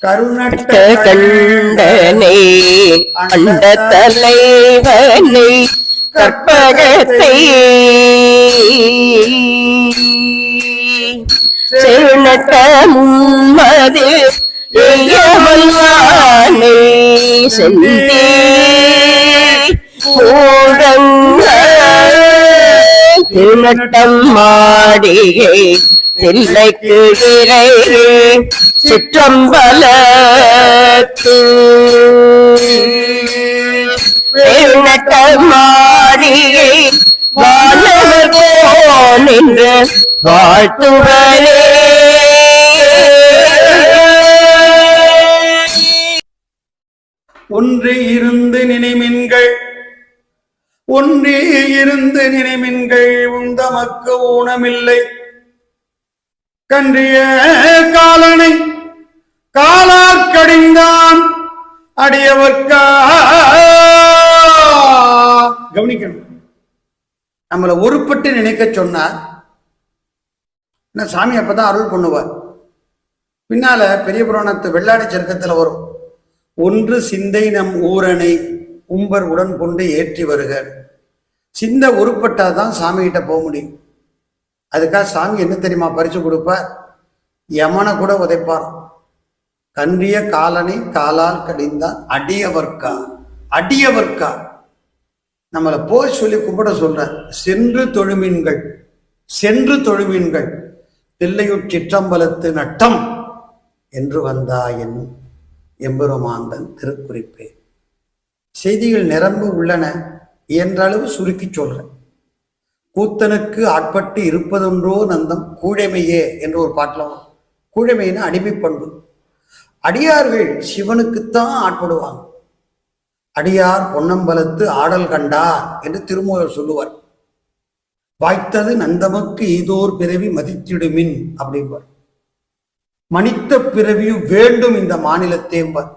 கருணட்ட கண்டனை அண்ட தலைவனை கற்பகத்தை செருநட்ட மும்மது எய்யவல்லானை செந்தி திருநட்டம் மாடிகை தில்லைக்கு இறைவே சிற்றம்பலத்து திருநட்டம் மாடிகை வானவர் போன்ற வாழ்த்துவரே. ஒன்றே இருந்து நினைமின்கள் உந்தமக்கு ஊனமில்லை கன்றிய காலனை காலாக்கடிந்தான் அடியவர்க்கா. கவனிக்கணும், நம்மளை ஒருப்பட்டு நினைக்க சொன்னார் சாமி. அப்பதான் அருள் பண்ணுவார். பின்னால பெரிய புராணத்து வெள்ளாடி சருக்கத்துல வரும், ஒன்று சிந்தை நம் ஊரனை உம்பர் உடன் கொண்டு ஏற்றி வருக. சிந்தை உருப்பட்டாதான் சாமி கிட்ட போக முடியும். அதுக்காக சாமி என்ன தெரியுமா பரிசு கொடுப்பார்? யமனை கூட உதைப்பார். கன்றிய காலனை காலால் கடிந்தான் அடியவர்க்கா. நம்மளை போய் சொல்லி கும்பிட சொல்ற. சென்று தொழுமீன்கள் தில்லையுட் சிற்றம்பலத்து நட்டம் என்று வந்தா என்னும் எம்பெருமாந்தன் திருக்குறிப்பே. செய்திகள் நிரம்ப உள்ளன, இயன்றளவு சுருக்கி சொல்றேன். கூத்தனுக்கு ஆட்பட்டு இருப்பதொன்றோ நந்தம் கூழைமையே என்று ஒரு பாட்டில் வரும். கூழைமையின அடிமை பண்பு. அடியார்கள் சிவனுக்குத்தான் ஆட்படுவாங்க. அடியார் பொன்னம்பலத்து ஆடல் கண்டார் என்று திருமூலர் சொல்லுவார். வாய்த்தது நந்தமக்கு ஈதோர் பிறவி மதித்திடுமின் அப்படிம்பார். மனித பிறவியும் வேண்டும் இந்த மாநிலத்தேம்பார்.